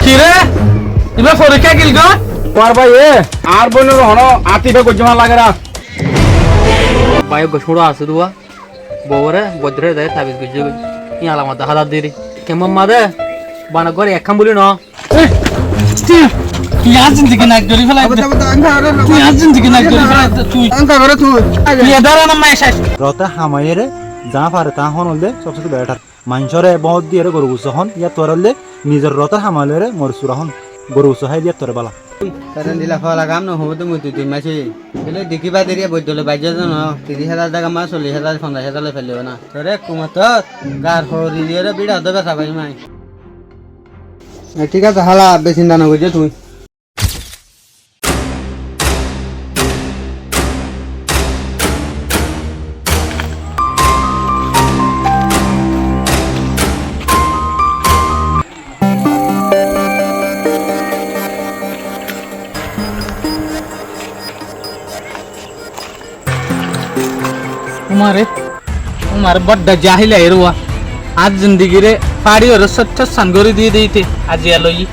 কিরে এবার পরীক্ষা কিল গো তোমার ভাই আর বোনের হনো আতিফে গজমা লাগেরা ভাই গোছড়ো আছে দুয়া বউরে বদ্রে দেয় তাবিজ গুজে ই আলামত হাদার দিরি কেমন মাদে বানা করে একখান বলি ন তুই আজ জিন্দিগি নাক ধরি ফেলাই তুই আজ জিন্দিগি নাক ধরি ফেলাই তুই তুই এদারা না মাই শেষ রতা হামাইরে যা পারে তা হন হলে সবচেয়ে বেটার মানুষরে বহুত দিয়ে গরু গুছ হন ইয়া তোর হলে নিজের রতা হামাইলে মোর সুরা হন গরু গুছ হাই দিয়া তোর বালা কারণ দিলা ফলা কাম নহব তো মুই তুই মাসি এলে দেখিবা দেরিয়া বৈদ্যলে বাজ্য ন 30,000 টাকা মাস 40,000 50,000 ফেলিব না তোরে কুমাত গার হরি দিয়ে বিড়া দবে সাবাই মাই ঠিক আছে হালা বেশি চিন্তা না করছে তুই उमारे बड्डा जाहिल है रुआ आज जिंदगी रे पाड़ी और सच्च संगोरी दी दी थी आज ये लो ये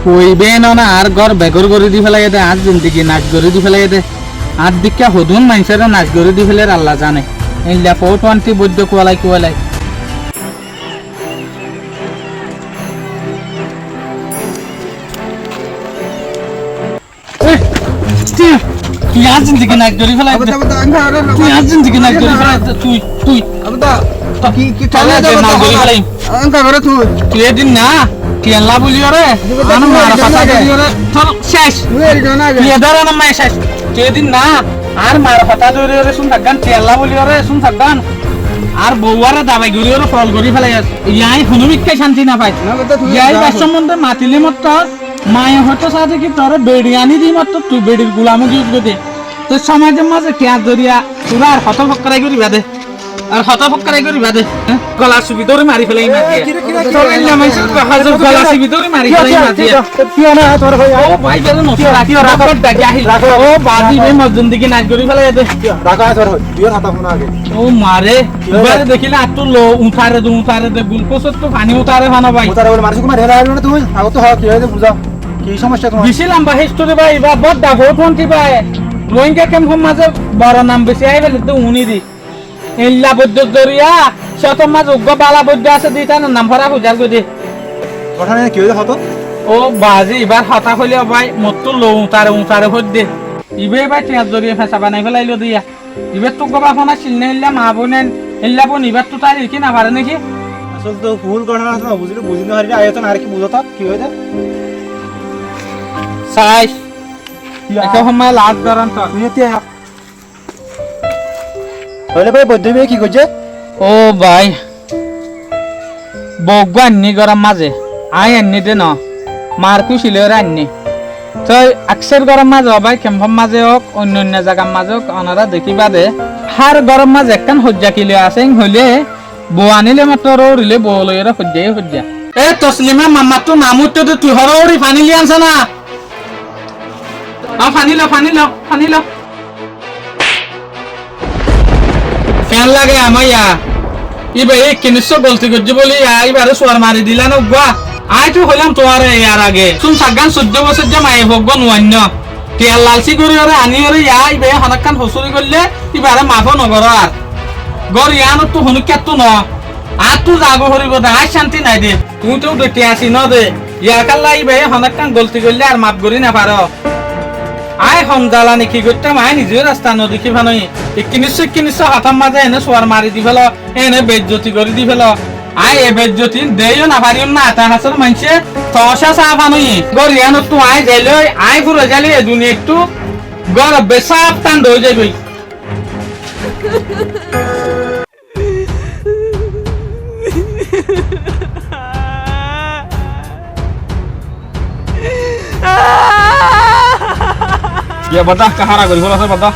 कोई बेन ना आर घर बेगर गोरी दी फैला ये आज जिंदगी नाच गोरी दी फैला ये आज दिक्कत होदुन माइंसरे नाच गोरी दी फैले अल्लाह जाने इन लेपोट वांटी बुद्ध कुवालाई তুই আজ জিন্দিগি নাক ধরি ফেলাই তুই আজ জিন্দিগি নাক ধরি ফেলাই তুই কি তাহলে নাক ধরি ফেলাই আঙ্কা করে তুই এদিন না কেলা বলি রে আনো মারা পাতা বলি রে তোর শেষ তুই এদার না মাই শেষ তুই এদিন না আর মারা পাতা ধরে রে শুন থাকগান কেলা বলি রে শুন থাকগান আর বউয়ারে দাবাই গরি রে ফল গরি ফেলাই ইয়াই হনুমিককে শান্তি না পাই ইয়াই বাসমন্দে মাতিলি মত মায়ে হয়তো সাথে কি তোর বেড়িয়ানি দি মত তুই বেড়ির গুলামো গিয়ে দে তোর সমাজের মাঝে কেয়া দরিয়া তোরা আর হত ফক্করাই করি বাদে আর হত ফক্করাই করি বাদে গলা সুবি দরে মারি ফেলাই মাঝে তোর ইল্লা মাইছ গলা সুবি দরে মারি ফেলাই মাঝে কি না তোর ভাই ও ভাই বেরে নষ্ট রাখি রাখত জাহিল ও বাদি বে মজুন দিকে নাচ করি ফেলাই দে রাখা তোর ভাই তুই হাতা ফোন আগে ও মারে এবারে দেখিলা তো লো উঠারে দে গুলকোস তো পানি উঠারে ফানা ভাই তোর বলে মারছ কুমার হেলা না তুই আগে তো কি হইছে বুঝা কি সমস্যা তোমার বেশি লম্বা হিস্টোরি ভাই বা বড় ডাবো ফোনটি ভাই লোইঙ্গা কেম ফোন মাঝে বড় নাম বেশি আইবে তো উনি দি ইল্লা বদ্দ দরিয়া শত মাঝ উগ্গ বালা বদ্দ আছে দিতা না নাম ভরা বুঝার গদি কথা না কি হইছে হতো ও বাজি এবার হতা হইলে ভাই মত লো উতারে হদ দে ইবে ভাই টিয়া দরিয়া ফেসা বানাই ফেলাইলো দিয়া ইবে তো গবা ফোনা চিলনে ইল্লা মা বোনেন ইল্লা বোন ইবার তো তার কি না পারে নাকি আসল তো ভুল ঘটনা আছে না বুঝিনা হারি আয়তন আর কি বুঝতা কি হইছে সাইজ এটা সময় লাজ করান তো তুই হইলে ভাই বদ্দবে কি কইছে ও ভাই বগবান নি গরম মাঝে আই আন্নি দে ন মার কুশিলে রান্নি তো আকসের গরম মাঝে ভাই কেম্পম মাঝে হোক অন্য জায়গার মাঝে হোক ওনারা দেখিবা দে হার গরম মাঝে একখান হজ্জা কিলে আছে হইলে বউ আনিলে মাত্র রৌরিলে বউ লইরা হজ্জা এ তসলিমা মাম্মা তো নামুতে তুই হরৌরি পানি লিয়ে আনছ না পানি লো ফ্যান লাগে আমাইয়া ইবে কিনিসো গলতি করছি বলি এইবারে সোয়ার মারি দিলা না গা আই তো হইলাম তোয়ারে ইয়ার আগে শুন সাগান 14 বছর যে মাই ভগব নয়ন্য তেল লালসি করি ওরে আনি ওরে ইবে হনকান হসুরি করলে ইবারে মাফ নগর আর গর ইয়ানো তো হনুকে তো ন আর তো যাগো হরিব দে আই শান্তি নাই দে তুই তো দেখতে আসি ন দে ইয়ার কাল্লা ইবে হনকান গলতি করলে আর মাফ করি না পারো আই হমজালা নেকি করতাম আই নিজে রাস্তা নদীকি ভানই কিনিস হাতাম মাঝে এনে সোয়ার মারি দি ফেল এনে বেজ্জতি করে দি ফেল আই এ বেজ্জতি দেইও না পারিও না তা হাসর মানছে তসা চা ভানই গরিয়ানো তো আই যাইলে আই ঘুরে যালি এ দুনি একটু গর বেসাপ টান হয়ে যাবি Ya bada kahara gori bola sa bada.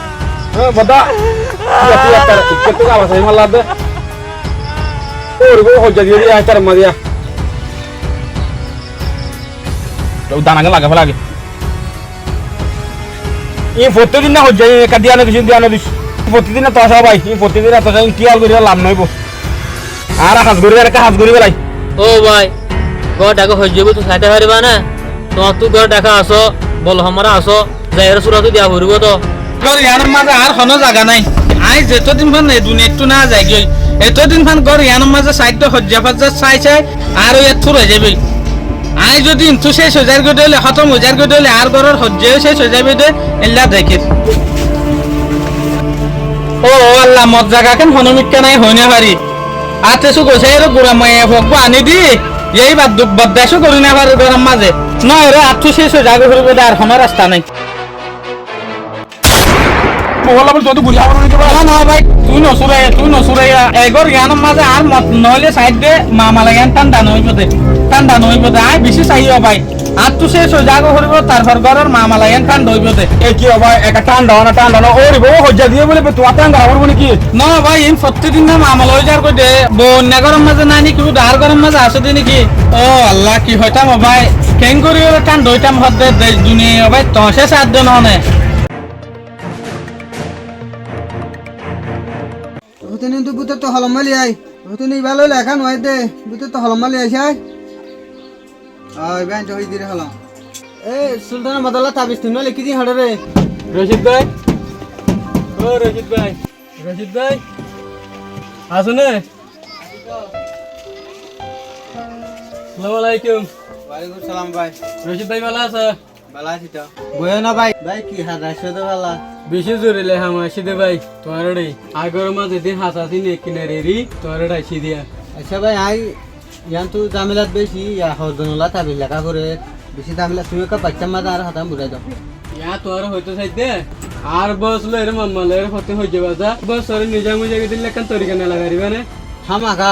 Bada. Ya tiap tar ikut ka bahasa Himalaya de. Go ho jadi ya tar madia. Udah naga laga lagi. Ini foto din na ho jadi kadiana di sini ana dis. প্রতিদিন তো আসা ভাই প্রতিদিন এত কি আর করি লাভ নইব আর হাজ করি আর একটা হাজ করি বেলাই ও ভাই গড় ডাকা হয়ে যাবো তো খাইতে পারিবা না তোমার তো গড় ডাকা আসো বল আমরা আসো যাইয়ের সুরা তো দিয়া ভরব তো গর ইয়ানোর মাঝে আর কোনো জায়গা নাই আই যতদিন ফান এই দুনিয়াটো না যায় গই এতদিন ফান গর ইয়ানোর মাঝে সাইড হজ্জা ফাজ্জা চাই চাই আর ইয়াত থুর হয়ে যাবে আই যদি ইন্তু শেষ হয়ে যায় গেলে খতম হয়ে যায় গেলে আর গরের হজ্জাও শেষ হয়ে যাবে দে এল্লা দেখির ও আল্লাহ মত জায়গা কেন হনুমিকা নাই হইনে পারি আতে সু কইছে এর গুড়া মাইয়া ভগব আনি দি এই বাদ দুঃখ বদাসও করি না পারে গরম মাঝে নয় রে আত্মু শেষ হয়ে যাবে হইবে আর কোনো রাস্তা নাই বলা বল তো গুলি আমার না না ভাই তুই নসুরে এগর জ্ঞানের মাঝে আর মত নইলে সাইড দে মামালা জ্ঞান ঠান্ডা নইব দে আই বেশি চাইও ভাই আর তো শেষ হয়ে যাগো হরিব তারপর ঘরের মামালা জ্ঞান ঠান্ডা হইব দে এ কি ভাই একটা টান্ডা না ওরে বউ হজ্জা দিয়ে বলে তো আতাঙ্গ আমার বলে কি না ভাই এই প্রত্যেকদিন না মামালা হয়ে যার কই দে বন্যা গরম মাঝে নাই নাকি আর গরম মাঝে আসে দি নাকি ও আল্লাহ কি হইতাম ভাই কেন করি ঠান্ডা হইতাম হদ দে দেশ দুনিয়া ভাই তো শেষ আর দিন হনে হতেনি তো বুতে তো হলমালি আই হতেনি ভালো লেখা নয় দে বুতে তো হলমালি আইসাই আই বেন তো হই দিরে হলাম এ সুলতান বদলা তাবিজ তুমি লিখি দি হড়ে রে রশিদ ভাই ও রশিদ ভাই আসো না আসসালামু আলাইকুম ওয়ালাইকুম সালাম ভাই রশিদ ভাই ভালো আছে ভালো আছি তো বইও না ভাই ভাই কি হাত আসো তো ভালো বেশি জোরে হামাশি দে ভাই তোমার আগর মাঝে দিন হাসাসি নে কিনারে রি তোমার ডাইছি দিয়া আচ্ছা ভাই আই ইয়ান তো জামিলাত বেশি ইয়া হরদনলা তাবিজ লেখা করে বেশি জামিলা তুমি কা বাচ্চা মাদা আর হাতাম বুঝাই দাও ইয়া তোর হইতো চাইতে আর বসলো এর মাম্মালের হতে হই যাবা যা বসরে নিজা মুজা দিন লেখান তরিকা না লাগারিবা না হামাকা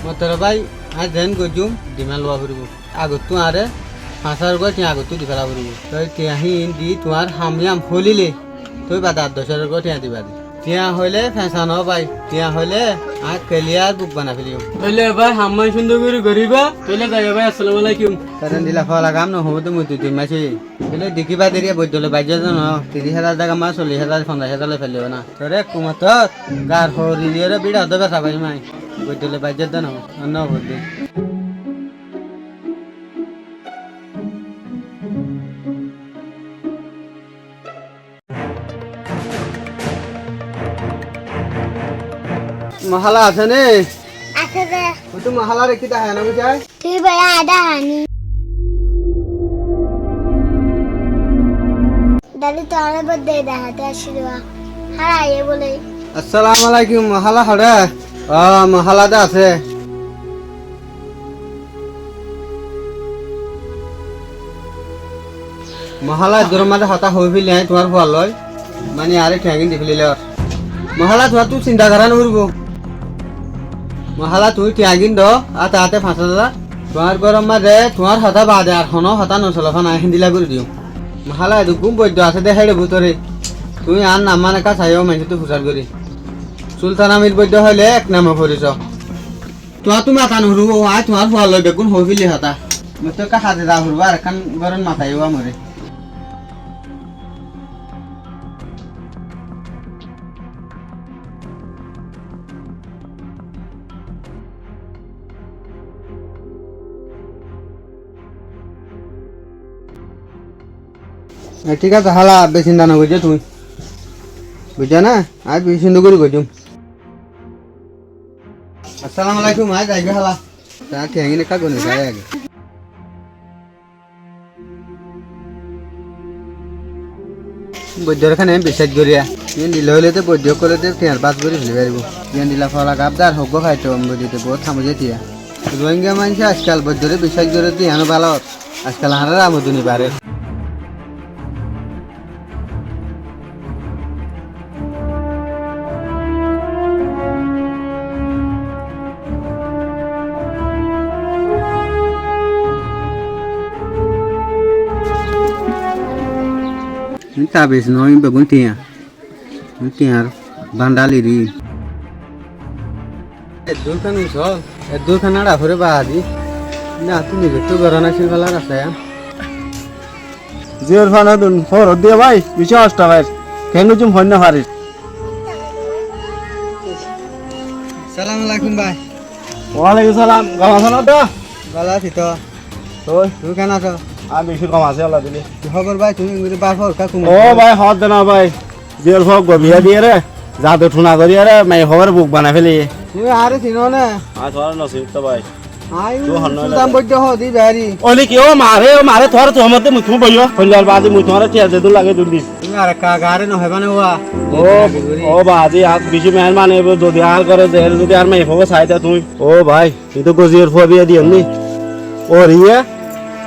মতর ভাই আই দেন গজুম দিমাল লওয়া করিব আগত তো আরে হাসার গো তিয়া আগত দি ফেলা করিব তই তিয়াহিন দি তোমার হামিয়াম হলিলে তুই বাদা 10 গো তিয়া দিবা তিয়া হইলে ফেসান ভাই তিয়া হইলে আ ক্লিয়ার বুক বানা ফেলিও তাইলে ভাই হাম্মাই সুন্দর করে গরিবা তাইলে যাই ভাই আসসালামু আলাইকুম কারণ দিলা ফলা কাম ন হবো তো মুই তুই মাছি বলে দেখিবা দেরিয়া বৈদ্যলে বাইজে জান 30,000 টাকা মা 40,000 50,000 ফেলিও না তোরে কুমত গার হরিরে বিড়া দবে সাবাই মাই বৈদ্যলে বাইজে জান অন্য হতে মহালা আছে নে আছে রে ও তো মহালা রেখি তা হয় না বুঝাই তুই বড় আদা হানি দাদি তোরে বদে দেখাতে আসিল হারাইয়ে বলে আসসালামু আলাইকুম মহালা হড়ে মহালা দা আছে মহালা দরমাদে হতা হই ফিলে তোমার ফল লয় মানে আরে ঠ্যাঙ্গিন দি ফেলিলে মহালা তোমার তুই চিন্তা করা নকরব মহালা তুই ঠ্যাঙ্গিন দ আর তাতে 5,000 তোমার গরম মাঝে তোমার হতা বাদে আর হন হতা নচল খান হিন্দিলা করে দিও মহালা এদুকুম বৈদ্য আছে দে হেড়ে ভুতরে তুই আর নাম মানে কা চাইও মাইছে তুই ফুসার করি সুলতান আমির বৈদ্য হইলে এক নামে ভরিছ তোমার তুমি মাথা নহরু আয় তোমার ফল লয় বেগুন হই ফিলি হতা মতো কা হাতে দা হরবা আর কান গরম মাথায়ও আমরে ঠিক আছে হালা বেশি চিন্তা না করছো তুমি বুঝছো না আজ বেশি চিন্তা করে করছো আসসালামু আলাইকুম আজ যাইবে হালা তা ঠেঙ্গি নেখা করে যাই আগে বৈদ্যর খানে বিশ্বাস করিয়া ইয়ে দিলে হইলে তো বৈদ্য করে দে টিয়ার পাস করে ফেলে পারিব ইয়ে দিলা ফলা গাবদার হোক খাইতো বৈদ্যতে বহুত থামে টিয়া রোহিঙ্গা মানুষ আজকাল বৈদ্যরে বিশ্বাস করে টিয়ানো ভালো আজকাল হারার আমদনি বাড়ে Tabis no im begun tia. Tiar bandali ri. Edur kan usol. Edur kan ada hore baadi. Na tu ni tu garana silvala rasa ya. জিওর ফানা দুন ফর দিয়া ভাই 20 টাকা কেন জুম হন্য হারিস সালাম আলাইকুম ভাই। ওয়ালাইকুম সালাম। গামা শোনা তো ভালো আছি তো। ওই তুমি কেন আছো? আমি বেশি কম আছে আল্লাহ দিলি। কি খবর ভাই? তুমি ইংরেজি বাফর কাকু ও ভাই হদ দেনা ভাই জিয়ার সব গমিয়া দিয়ে রে জাদু ঠুনা করিয়া রে মাই খবর বুক বানাই ফেলি। তুমি আরে চিনো না? আজ তোর নসিব তো ভাই। আই তো হন্ন সুদাম বৈদ্য হদি বেরি। ওলি কি ও মারে তোর তো মতে মুথু বইও হইলার বাদে মুই তোর টিয়া দে লাগে দুলি। তুমি আরে কাগারে ন হেবানে ওয়া। ও বাজি আজ বেশি মেহমান এব যদি হাল করে যে যদি আর মাই খবর চাইতা তুই। ও ভাই তুই তো গজির ফবিয়া দিয়নি। ও রিয়া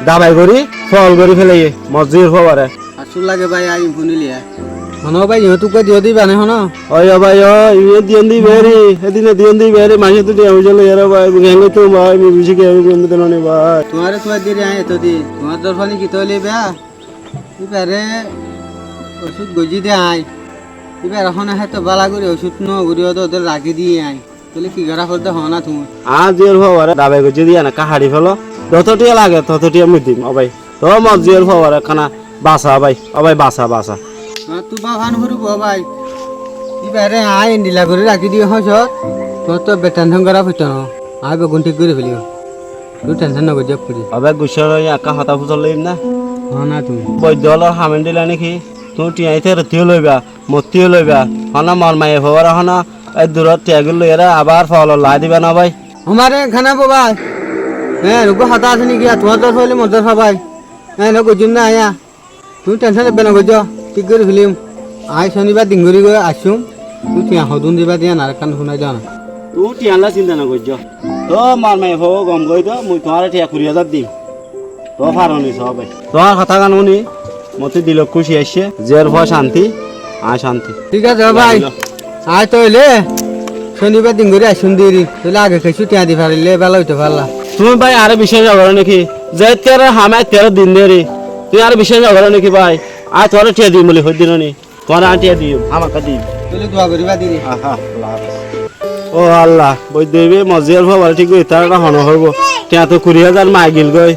দাবাই করি ফল করি ফেলে মসজিদ খবরে। আসল লাগে ভাই আই শুনিলিয়া। হনো ভাই ইহতু কই দিও দিবা নে হনো? ওই ভাই ও ইয়ে দিয়ন্দি বেরি এদিনে দিয়ন্দি বেরি মাঝে তো দিয়া হইছিল এর ভাই গেঙ্গে তো ভাই আমি বেশি কে আমি কোন দিন নে ভাই। তোমারে তোমার দিরে আই তো দি। তোমার দরফানি কি তলি বে? ইবারে ওষুধ গজি দে আই। এবার এখন হয়তো বালা করে ওষুধ ন ঘুরিও তো ওদের রাখি দিয়ে আই। তাহলে কি গড়া করতে হয় না তুমি? আজ এর খবরে দাবাই করছি দিয়া না কাহাড়ি ফেলো যতটিয়া লাগে ততটিয়া আমি দিম ও ভাই তো মসজিদের খবরে খানা বাসা ভাই ও ভাই বাসা বাসা। তুই বাগান করব ভাই। এবারে আই এন্ডিলা করে রাখি দিয়ে হস তোর তো টেনশন করা হইতো না। আই বেগুন ঠিক করে ফেলিও। তুই টেনশন না করতে করি। অবে গুছর একা হতা ফুজল লইম না হ্যাঁ না তুমি বৈদ্য হলৰ হামেন দিলা নেকি তুই টিয়াইতে রতিও লইবা মতিও লইবা হনা মন মায়ে খবর হনা এই দূৰত টিয়াগুল লইরা আবার ফল লাই দিবা না ভাই। আমারে খানা পাবাই হ্যাঁ রুকো হাতা আছে নাকি তোমার তোর ফেলে মজা পাবাই হ্যাঁ না গজুম না আয়া তুমি টেনশন নেবে না গজ ঠিক করে ফেলিম আই শনিবার ডিঙ্গুরি করে আসুম তুই টিয়া হদুন দিবা দিয়া না কান শুনাই যাও না তুই টিয়ালা চিন্তা নকৰিছ তো মন মায়ে খবর গম গই তো মুই তোমার টিয়া 20,000 দিম তো ফারনি সব তোমার কথা গান শুনি মতে দিল খুশি আসছে জের ভয় শান্তি আয় শান্তি। ঠিক আছে ভাই আই তো এলে শনিবার ডিঙ্গুরি আসুন দিরি তাহলে আগে কিছু টিয়া দি পারিলে বেলা হইতে পারলা তুমি ভাই আরে বিশেষ ঝগড়া নাকি যে তেরো হামায় 13 দিন দেরি তুই আর বিশেষ ঝগড়া নাকি ভাই আয় তোর টিয়া দিম বলে হই দিন নি তোমার আটিয়া দিও আমাকে দিম তাহলে দোয়া করিবা দিরি ও আল্লাহ বই দেবে মজিয়ার খবর ঠিক হই তার হন হইব টিয়া তো 20,000 মাই গিল গই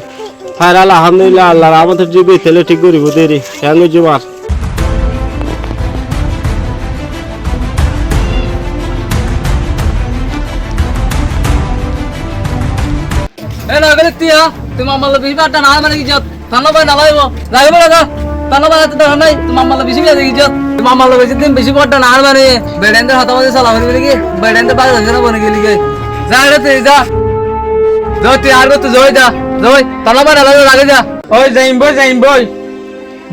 ফাইরাল আলহামদুলিল্লাহ আল্লাহ আমাদের জিবি তেলে ঠিক করিব দেরি হ্যাঙ্গ জুমার এ না গেলে তিয়া তুমি আমার বেশি বাটা না মানে কি যত ধন্যবাদ না লাইব লাইব লাগা ধন্যবাদ তো নাই তুমি আমার বেশি বেশি কি যত তুমি আমার বেশি দিন বেশি বাটা না মানে বেডেন্দের হাতে মাঝে সালাম করে কি বেডেন্দের বাজে জানা বনে গেলি গে যা রে তুই যা যাও তুই আর তো যাই যা যাই ধন্যবাদ লাগে যা ওই যাইম বই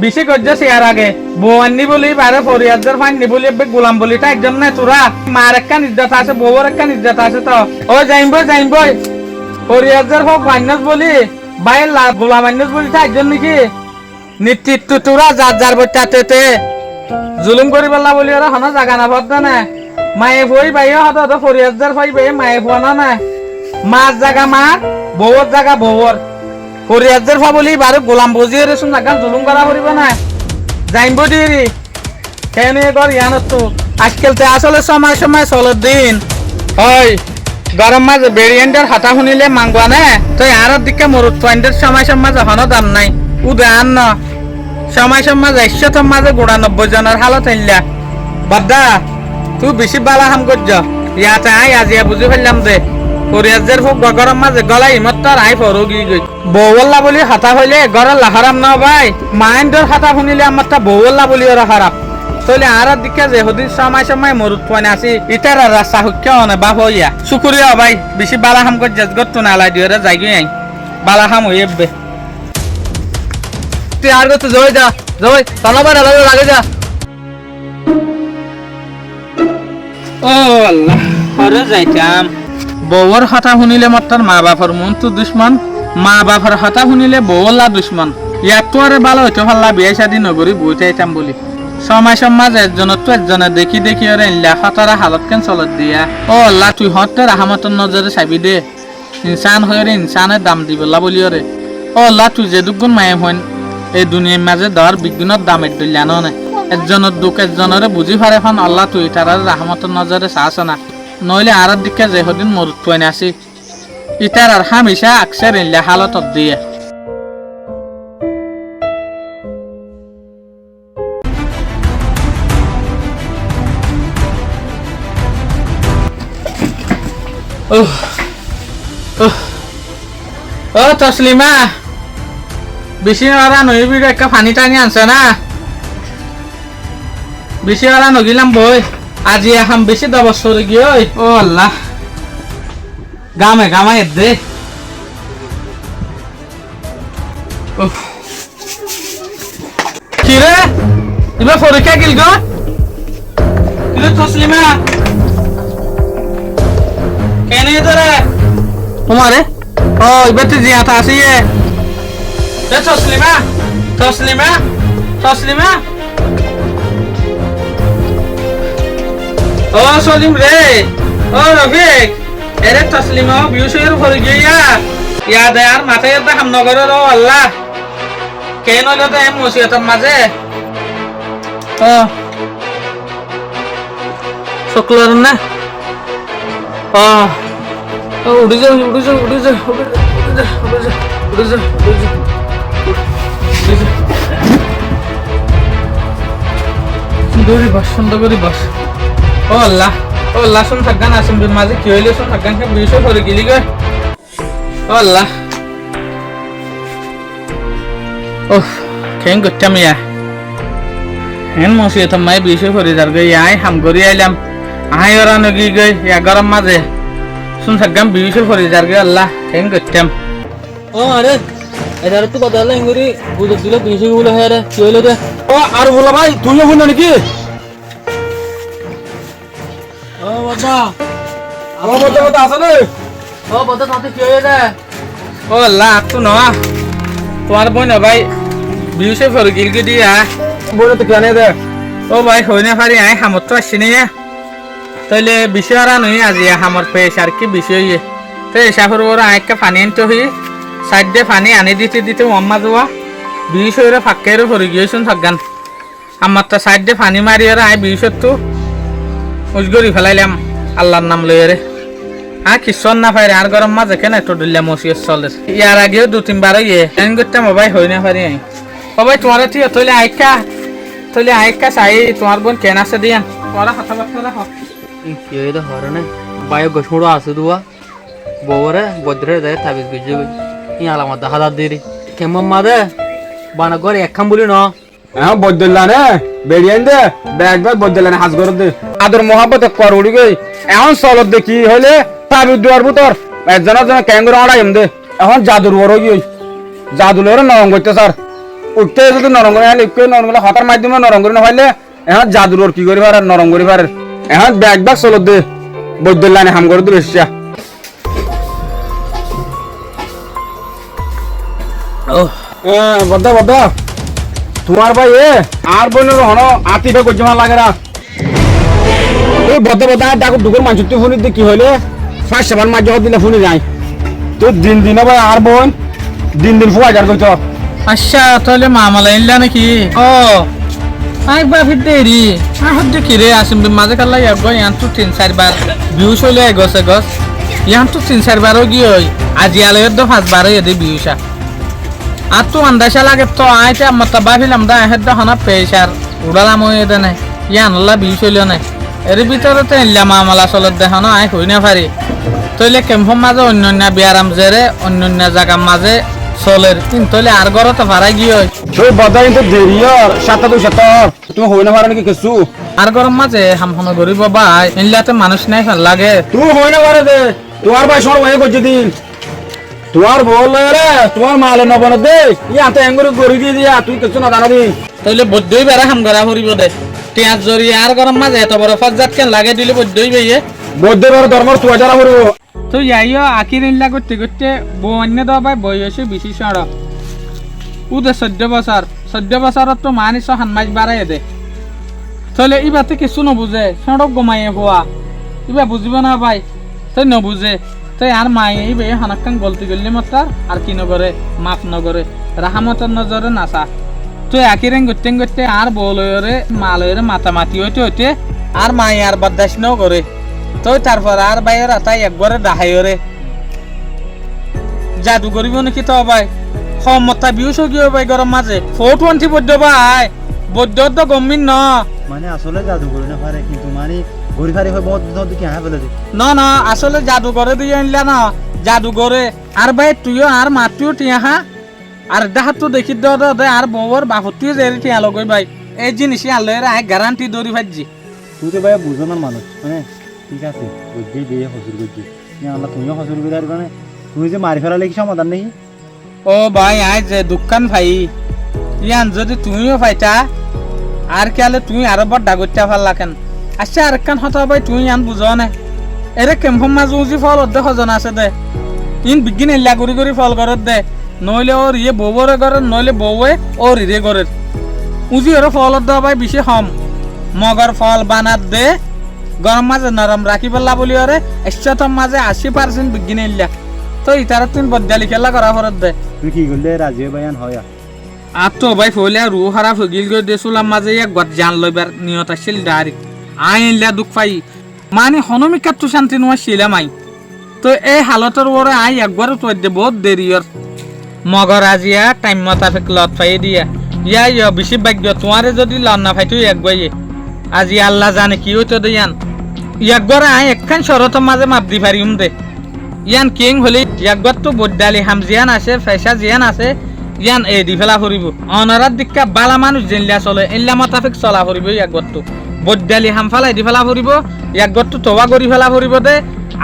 বেশি করছে শেয়ার আগে বউয়ান্নি বলি বাইরে ফরিয়াদের ফাইনি বলি এবে গোলাম বলিটা একজন নাই তোরা মার একটা ইজ্জত আছে বউর একটা ইজ্জত আছে তো ওই যাইম বই ফরিয়াদের হোক মাইনাস বলি বাইর গোলাম মাইনাস বলিটা একজন নাকি নেতৃত্ব তোরা যার যার বইটাতে জুলুম করি পেলা বলি ওরা হনা জাগা না ভদ্র না মায়ে বই বাইও হতো ফরিয়াদের ফাই বাই মায়ে ফোনা না মার জাগা মার বউর জাগা বউর ফরিয়াদের ফা বলি বারে গোলাম বজিয়ে রেছুন জাগান জুলুম করা করিব না যাইব দিরি কেন এগর ইয়ানত আজকালতে আসলে সময় চলত দিন হয় গরম মাঝ ভেরিয়েন্টের হাতা শুনিলে মাংবা না তো আর দিকে মরুত পয়েন্টের সময় যখন দাম নাই উদাহরণ ন সময় যাইশতম মাঝে 99 জনের হালত হইলা বাদা তুই বেশি বালা হাম করছ ইয়াতে আই আজিয়া বুঝি ফেললাম যে ফরিয়াজের হোক গরম মাঝে গলা ইমত্তার আই ফরগি গই বউল্লা বলি হাতা হইলে গড়ের লাহারাম না ভাই মাইন্ডর হাতা শুনিলে আমার তা বউল্লা বলি ওরা খারাপ তাহলে আর দিকে যে হদিন সময় মরুত পয়না আছি ইটার রাস্তা হুক্কে অনে বা হইয়া শুকুরিয়া ভাই বেশি বালা হাম কর জেজগত তো নালাই দিও রে যাই গই বালা হাম হইবে তুই আর তো যাই যা যাই ধন্যবাদ লাগে যা ও আল্লাহ ঘরে যাইতাম বউর কথা শুনিলে মতার মা বাপর মন তো দুশ্মন মা বাপর কথা শুনিলে বউলা দুশ্মন ইয়াতো আরে ভালো হইতো পাল্লা বিয়ে শাদী নগরী বইটাইতাম বলি সময় একজনের তো একজনে দেখি ওরে ইল্লা খতরা হালত কেন চলত দিয়া ও আল্লাহ তুই হতে রাহমতর নজরে চাবি দে ইনসান হয়ে ইনসানের দাম দিবলা বলি ওরে ও আল্লাহ তুই যে দুগুণ মায়ে হইন এই দুনিয়ার মাঝে ধর বিজ্ঞানের দামের দলিয়ানো না একজনের দুঃখ একজনের বুঝি পারে এখন আল্লাহ তুই তার রাহমতর নজরে চাস না নইলে আর দিকে যে হদিন মরুত পয়নে আসি ইটার আর হামিশা আকসের ইল্লা হালত দিয়ে ও তসলিমা বেশি ওরা নইবি একটা পানি টানি আনছে না বেশি ওরা নগিলাম বই আজি এখন বেশি দবছর গিয়ে ও আল্লাহ গামে গামা দে কিরে এবার পরীক্ষা গিল গো কিরে তসলিমা কেন তোরা তোমারে ও এবার তুই জিয়াতা আসি রে তসলিমা তসলিমা তসলিমা ও সলিম রে ও রফিক এরে তসলিমা বিউশের ভরে গিয়া ইয়াদ আর মাথায় একটা হামনগর ও আল্লাহ কেন হলো তো এম মুসিবতের মাঝে ও শুক্লার না ও ও উড়ে যা উড়ে যা উড়ে যা উড়ে যা উড়ে যা উড়ে যা উড়ে যা সুন্দরী বাস সুন্দরী বাস ও আল্লাহ শুন থাকান আসুন মাঝে কি হইলে শুন থাকানকে বিষয় করে গেলি গে ও আল্লাহ ও কেন করতাম ইয়া হেন মসিয়ে তো মাই বিষয় করে যার গে আই হাম করি আইলাম আই ওরা নগি গে ইয়া গরম মাঝে শুন থাকান বিষয় করে যার গে আল্লাহ কেন করতাম ও আরে এদার তো কথা হলো ইংরি বুঝ দিল বিষয় গুলো হ্যাঁ রে কি হইলো রে ও আর বলা ভাই তুইও বল নাকি ও বাবা আমার মধ্যে কথা আছে না ও বাবা তাতে কি হইলো রে ও আল্লাহ তো না তোমার বোন ভাই বিষয় করে গিলগে দিয়া বলে তো কেন দে ও ভাই হই না পারি আই হামত তো আসছি না তাইলে বিষয় আর নই আজি হামর পেশ আর কি বিষয় তো এসাফর ওরা আইকা পানি আনতে হই সাইড দিয়ে পানি আনি দিতে দিতে মাম্মা যাওয়া বিষয়ের ফাঁকেরও ভরে গিয়েছেন থাকান আমার তো সাইড দিয়ে পানি মারি ওরা আই বিষয় তো উজগরি ফেলাইলাম আল্লাহর নাম লইরে আর কিছু না পারে আর গরম মাঝে কেন একটু দিলাম মসিয়ত চলে ইয়ার আগেও 2-3 বার এন করতে মোবাইল হই না পারি আই বাবাই তোমার ঠিক তৈলে আইকা চাই তোমার বোন কেন আছে দিয়ান তোমার কথাবার্তা রাখো কি হইলো হরনে বায়ো গছুড়ো আছে দুয়া বউরে বদ্রে দেয় তাবিজ গুজে ই আলামত হাজার দিরি কেমন মাদে বানা করে একখান বলি ন হ্যাঁ বদলানে বেরিয়ান দে ব্যাগ ব্যাগ বদলানে হাজ করে দে আদর মোহাব্বত কর উড়ি গই এখন চলত দেখি হইলে তাবি দুয়ার ভিতর একজনের জন্য ক্যাঙ্গুর আড়াই দে এখন জাদুর বড় গই জাদু লরে নরম করতে স্যার উঠতে যদি নরম করে আলে ইকে নরম করে হতার মাধ্যমে নরম করে না হইলে এখন জাদুর কি করি পারে নরম করি পারে এখন ব্যাগ ব্যাগ চলত দে বদলানে হাম করে দিল ইচ্ছা বদ্দা তোমার ভাই আর বোনের হন আতিফে গজ্জমা লাগে না ওই বদ্দা ডাকুর দুপুর মানুষ তুই ফোন কি হইলে 5-7 মাস জবাব দিলে ফোনে যাই তো দিন ভাই আর বোন দিন ফুয়া যার কইতো আচ্ছা তাহলে মামালা ইনলা নাকি ও একবার ফির দেরি আর হচ্ছে কি রে আসিম মাঝে কাল্লা এক গো ইয়ান তো 3-4 বার ভিউস হইলে গছে গছ ইয়ান তো 3-4 বারও গিয়ে আজি আলোর তো 5 বারও এদে ভিউসা আর তো আন্দাজা লাগে তো আইতে আমার তো ভাবিলাম দা হেড হনা প্রেসার উড়ালাম ওই দে নাই ইয়ান আল্লাহ ভিউস হইল নাই এর ভিতরে তো ইনলা মামালা চলত দেখো না আই হই না পারি তইলে ক্যাম্পর মাঝে অন্যান্য বিয়ারাম জেরে অন্যান্য জায়গার মাঝে চলের কিন্তু আর ঘর তো ভাড়া গিয়ে ওই বদ্দা কিন্তু দেরি আর 7-7 তুমি হই না পারে নাকি কিছু আর গরম মাঝে হামহন গরিব ভাই ইনলাতে মানুষ নাই লাগে তুই হই না পারে দে তোমার ভাই সর হয়ে গজ্জ দিন তোমার বল রে তোমার মালে নবন দে ইয়াতে এঙ্গুরি গরি দিয়ে দিয়া তুই কিছু না জানা দি তাইলে বদ্যই বেড়া হাম করা ফুরিব দে পেঁয়াজ জরি আর গরম মাঝে এত বড় ফাজাত কেন লাগে দিলে বদ্যই বেয়ে বৌদ্ধের ধর্মর তুই যারা হইব তো যাইও আকির ইল্লা করতে করতে বউ অন্য দেওয়া ভাই বয়সে বেশি সড় উদে 14 বছরত তো মানি 6 মাস বাড়াই দে তাহলে ইবাতে কিছু নবুঝে সড়ক গমাইয়ে হওয়া ইবা বুঝিব না ভাই তাই নবুঝে তাই আর মায়ে ইবে হানাক্কান গলতি গলি মাত্রার আর কি নগরে মাফ নগরে রাহামতের নজরে নাসা তুই আকির করতে আর বউলরে মালয়রে মাতামাতি হইতে আর মায়ে আর বরদাস্ত ন করে তো তারপর আর বাইরে তাই একবারে ডাহাইরে জাদু করিব নাকি তো ভাই ক্ষমতা বিউস গিয়ে ভাই গরম মাঝে 420 বৈদ্য ভাই বৈদ্য তো গম্মিন ন মানে আসলে জাদু করে না পারে কিন্তু মানে ঘুরি ফারি হয়ে বহুত দিন দেখি হ্যাঁ ফেলে দে না না আসলে জাদুঘরে দিয়ে আনলা না জাদুঘরে আর ভাই তুইও আর মাটিও টিয়া হা আর দেখাত তো দেখি দে আর বউর বাপতিও যে টিয়া লগই ভাই এই জিনিস আনলে আয় গ্যারান্টি দৌড়ি ভাজি তুই তো ভাই বুঝো না মানুষ মানে ঠিক আছে বুঝি দিয়ে হজুর করছি আল্লাহ তুমিও হজুর করে আর মানে তুই যে মারি ফেলা লেগে সমাধান নেই ও ভাই আয় যে দোকান ভাই ইয়ান যদি তুমিও পাইতা আর কেলে তুই আরো বড় ডাগত্যা ভাল লাগেন আচ্ছা আর কান হতা ভাই তুই ইয়ান বুঝো না এরে কেম্পম মাঝে উজি ফল দে সজন আছে দে ইন বিগিন এল্লা করি ফল করত দে নইলে ওর ইয়ে বউরে করে নইলে বউয়ে ওর ইরে করে উজি ওর ফলত দে ভাই বেশি হম মগর ফল বানাত দে গরম মাঝে নরম রাখি পেলা বলি ওরে 100 মাঝে 80% বিগিন এল্লা তো ইতারা তুই বদলি খেলা করা ফরত দে তুই কি করলে রাজি ভাইয়ান হয় আর তো ভাই ফলে রু খারাপ হয়ে গিল গো দেশুলাম মাঝে এক গত জান লইবার নিয়ত আসছিল ডাইরেক্ট আইলা দুঃখ পাই মানে হনমিকার তো শান্তি নোয়া ছিলাম আই তো এই হালতর ওরে আই একবার তো বহুত দেরি ওর মগর আজিয়া টাইম মোতাবেক লত পাই দিয়া ইয়া বেশি ভাগ্য তোমারে যদি লন না পাই তুই একবাই আজি আল্লাহ জানে কি হইতো দিয়ান একবার আই একখান শরতের মাঝে মাপ দি পারিম দে ইয়ান কিং হলি একবার তো বড্ডালি হাম জিয়ান আছে ফেসা জিয়ান আছে ইয়ান এ দি ফেলা ফুরিব অনারাত দিক্কা বালা মানুষ জেনলিয়া চলে এল্লা মোতাবেক চলা ফুরিব একবার তো বড্ডালি হাম ফালাই দি ফেলা ফুরিব একবার তো তোবা করি ফেলা ফুরিব দে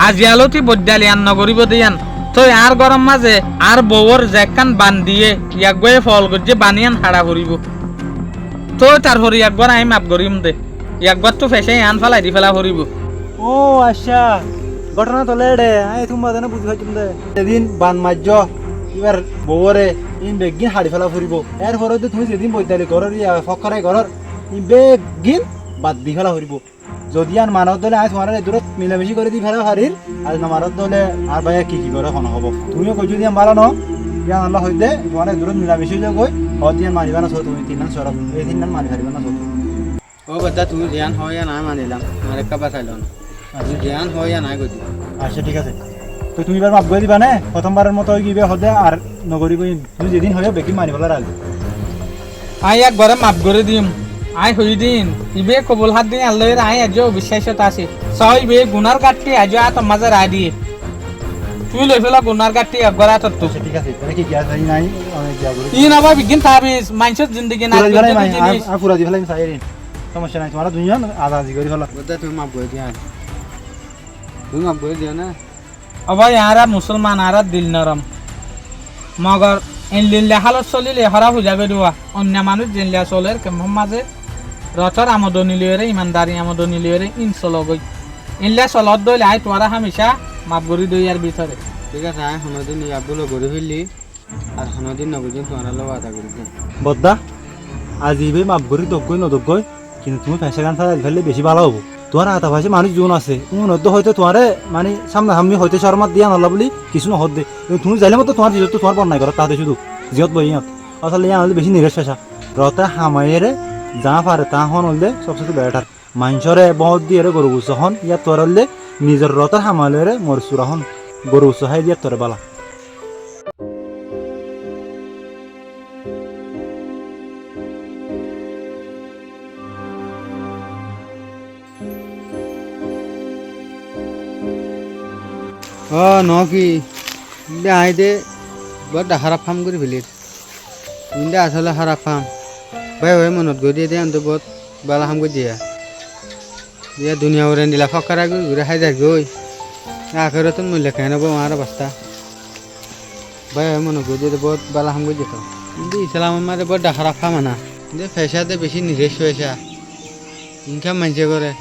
আজি আলতি বড্ডালি আন নগরিব দিয়ান তো আর গরম মাঝে আর বউর জেকান বান দিয়ে একবারে ফল গজে বানিয়ান হাড়া ফুরিব তো তারপরে একবার আমি মাপ করিম দে একবার তো ফেসে আন ফালাই দি ফেলা ফুরিব ও আচ্ছা ঘটনা তোলে রে আই তুমি বাদানে বুঝি পাইছুম দে সেদিন বান মাজ্য এবার বউরে ইন বেগিন হাড়ি ফেলা ফুরিব এর পরে তুমি যেদিন বৈতালি ঘরের ফকরাই ঘরের ই বেগিন বাদ দি ফেলা ফুরিব যদি আর মানত দলে আজ তোমার দূরত মিলামিশি করে দি ফেলা হারির আর না মানত দলে আর ভাই কি করে হন হব তুমিও কই যদি ভালো ন ইয়া আল্লাহ হইতে তোমার দূরত মিলামিশি যে কই হদিয়ান মারিবা না তুমি তিনজন সরব এই তিনজন মারি হারিবা না ও বাদা তুমি ধ্যান হয় না মানিলাম আমার একটা বাঁচাইল না তুমি ধ্যান হয় না কই আচ্ছা ঠিক আছে তো তুমি এবার মাপ করে দিবা না প্রথমবারের মতো গিয়ে হদে আর নগরী কই তুমি যেদিন হয় বেকি মারি ফেলার আগে আই একবারে মাপ করে দিম আই হই দিন ইবে কবুল হাত দিন আল্লাহর আই আজ বিশ্বাসত আছে সই বে গুনার কাটটি আজ আত মাঝে রাই দিয়ে তুই লই ফেলা গুনার কাটটি একবার আত তো আচ্ছা ঠিক আছে তাহলে কি গ্যাস হয় নাই অনেক যা করে ই না ভাই বিগিন তাবিজ মাইনসত জিন্দেগি না জিনিস পুরা দি ফেলাই সাইরিন সমস্যা নাই তোমার দুইজন আজাজি করে ফেলা বাদা তুমি মাপ করে দিয়া তুমি মাপ করে দিও না অবাই আরা মুসলমান আরা দিল নরম মগর ইন লিল্লা হালত চলিলে হরা পূজা করিবা অন্য মানুষ জিনলা চলের কেমন মাঝে রথর আমদনি লিয়রে ইমানদারি আমদনি লিয়রে ইন চলগই ইনলা চলত দইলে আই তোরা হামেশা মাপ গরি দই আর ভিতরে ঠিক আছে আয় হনদিন ইয়াবুলো গড়ে ফেললি আর হনদিন নবদিন তোমার লোক আদা করে দিন বদ্দা আজিবে মাপ করি দগই নদগই কিন্তু তুমি পয়সা গান ছাড়া ফেললে বেশি ভালো হবো তোমার আতা ভাষে মানুষ জন আছে উন্নত হয়তো তোমার মানে সামনে সামনি হয়তো শর্মা দিয়া নলা বলি কিছু নহত দে তুমি যাইলে মতো তোমার জিজত তোমার বন্যায় করো তাতে শুধু জিয়ত বই ইয়ত আসলে ইয়া হলে বেশি নিরেশ পেশা রতে হামাইরে যা পারে তা হন হলে সবচেয়ে বেটার মানুষরে বহুত দিয়ে গরু গুছ হন ইয়াত তোর হলে নিজের রতের হামাইলে মরসুরা হন গরু গুছ হাই দিয়ে তোরে বালা ও নকি ইন্দে আইদে বহুত খারাপ ফার্ম করে ফেলির ইন্দে আসলে খারাপ ফার্ম ভাই ভাই মনত গৈ দিয়ে আনতো বহুত বালা কাম কৰি দিয়া দুনিয়া উড়ান দিলা ফকারা গৈ ঘুরে খাই যায় গই আখেরত মূল্য খাই নেবো আমার অবস্থা ভাই ভাই মনত গৈ দিয়ে বহুত বালা কাম কৰি দিত কিন্তু ইসলাম আমার বহুত খারাপ ফার্ম আনা ইন্দে ফেসাতে বেশি নিরেশ হয়েছা ইনকাম মানছে করে